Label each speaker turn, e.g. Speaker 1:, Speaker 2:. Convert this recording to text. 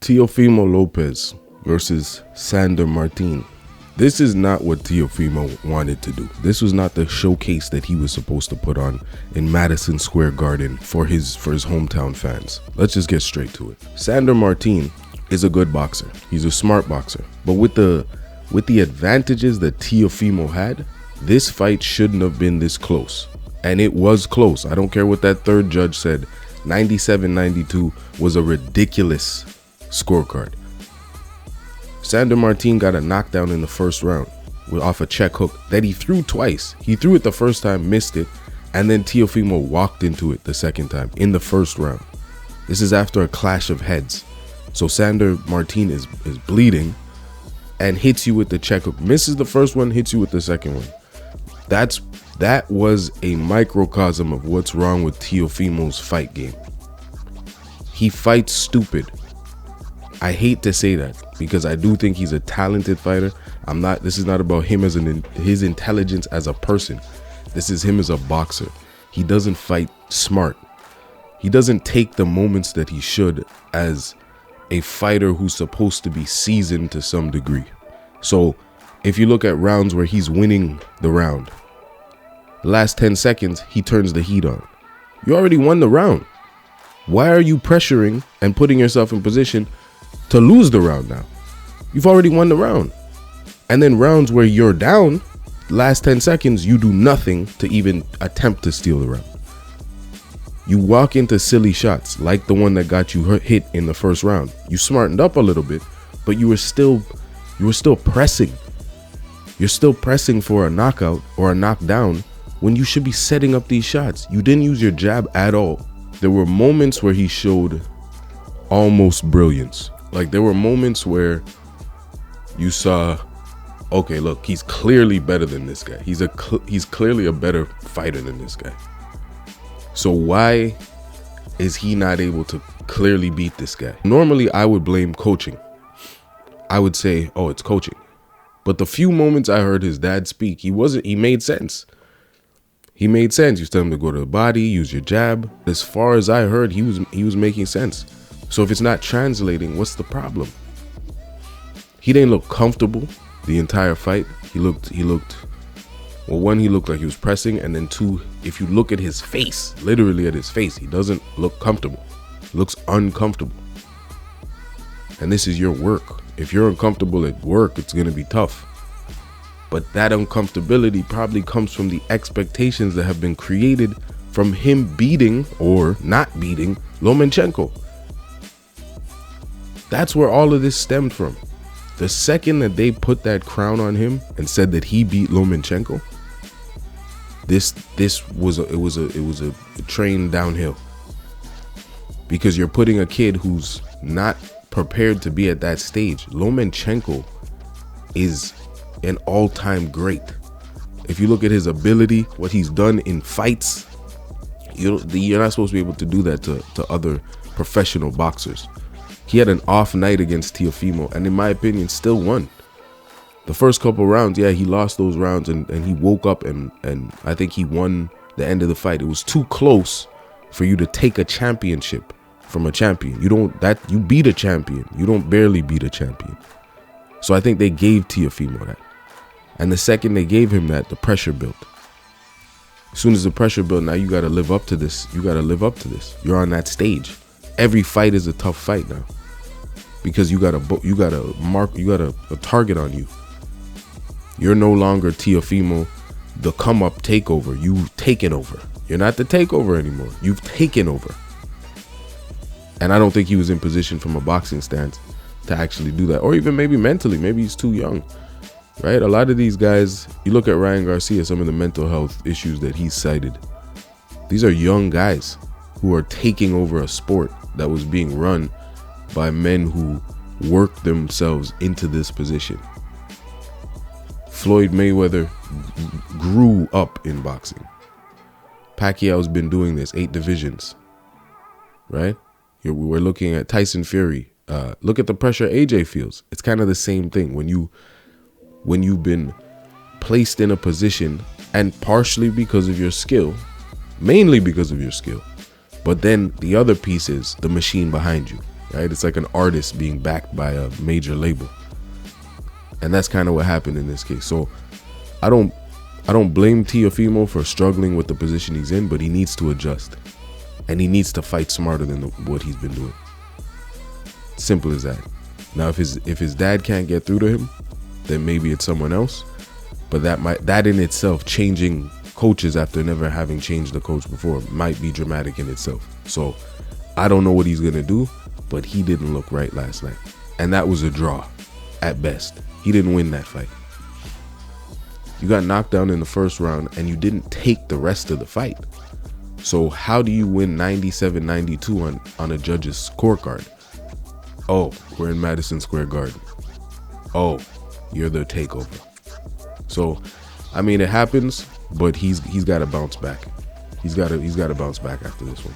Speaker 1: Teo Fimo Lopez versus Sandor Martin. This is not what Teo Fimo wanted to do. This was not the showcase that he was supposed to put on in Madison Square Garden for his hometown fans. Let's just get straight to it. Sandor Martin is a good boxer. He's a smart boxer. But with the advantages that Teo Fimo had, this fight shouldn't have been this close. And it was close. I don't care what that third judge said. 97-92 was a ridiculous scorecard. Sandor Martin got a knockdown in the first round off a check hook that he threw twice. He threw it the first time, missed it, and then Teo Fimo walked into it the second time in the first round. This is after a clash of heads. So Sandor Martin is bleeding and hits you with the check hook. Misses the first one, hits you with the second one. That was a microcosm of what's wrong with Teo Fimo's fight game. He fights stupid. I hate to say that because I do think he's a talented fighter. This is not about him as his intelligence as a person. This is him as a boxer. He doesn't fight smart. He doesn't take the moments that he should as a fighter who's supposed to be seasoned to some degree. So if you look at rounds where he's winning the round, the last 10 seconds, he turns the heat on. You already won the round. Why are you pressuring and putting yourself in position to lose the round now? You've already won the round. And then rounds where you're down, last 10 seconds, you do nothing to even attempt to steal the round. You walk into silly shots like the one that got you hit in the first round. You smartened up a little bit, but you were still pressing. You're still pressing for a knockout or a knockdown when you should be setting up these shots. You didn't use your jab at all. There were moments where he showed almost brilliance. Like there were moments where you saw, okay, look, he's clearly better than this guy. He's clearly a better fighter than this guy. So why is he not able to clearly beat this guy? Normally, I would blame coaching. I would say, oh, it's coaching. But the few moments I heard his dad speak, he made sense. He made sense. You tell him to go to the body, use your jab. As far as I heard, he was making sense. So if it's not translating, what's the problem? He didn't look comfortable the entire fight. He looked, well, one, he looked like he was pressing, and then two, if you look at his face, literally at his face, he doesn't look comfortable. He looks uncomfortable. And this is your work. If you're uncomfortable at work, it's gonna be tough. But that uncomfortability probably comes from the expectations that have been created from him beating or not beating Lomachenko. That's where all of this stemmed from. The second that they put that crown on him and said that he beat Lomachenko, it was a train downhill. Because you're putting a kid who's not prepared to be at that stage. Lomachenko is an all-time great. If you look at his ability, what he's done in fights, you're not supposed to be able to do that to other professional boxers. He had an off night against Teo Fimo, and in my opinion, still won. The first couple rounds, yeah, he lost those rounds, and he woke up and I think he won the end of the fight. It was too close for you to take a championship from a champion. You beat a champion. You don't barely beat a champion. So I think they gave Teo Fimo that. And the second they gave him that, the pressure built. As soon as the pressure built, now you got to live up to this. You're on that stage. Every fight is a tough fight now. Because you got a target on you. You're no longer Teo Fimo, the come up takeover. You've taken over. You're not the takeover anymore. You've taken over. And I don't think he was in position from a boxing stance to actually do that. Or even maybe mentally. Maybe he's too young. Right? A lot of these guys, you look at Ryan Garcia, some of the mental health issues that he's cited. These are young guys who are taking over a sport that was being run by men who worked themselves into this position. Floyd Mayweather grew up in boxing. Pacquiao's been doing this, 8 divisions, right? We're looking at Tyson Fury. Look at the pressure AJ feels. It's kind of the same thing when you've been placed in a position, and partially because of your skill, mainly because of your skill. But then the other piece is the machine behind you. right? It's like an artist being backed by a major label. And that's kind of what happened in this case. So I don't blame Teo Fimo for struggling with the position he's in, but he needs to adjust. And he needs to fight smarter than what he's been doing. Simple as that. Now, if his dad can't get through to him, then maybe it's someone else. But that in itself, changing coaches after never having changed the coach before, might be dramatic in itself. So I don't know what he's gonna do, but he didn't look right last night, and that was a draw at best. He didn't win that fight. You got knocked down in the first round, and you didn't take the rest of the fight. So how do you win 97-92 on a judge's scorecard? Oh, we're in Madison Square Garden. Oh, you're the takeover. So, I mean, it happens, but he's got to bounce back. He's got to bounce back after this one.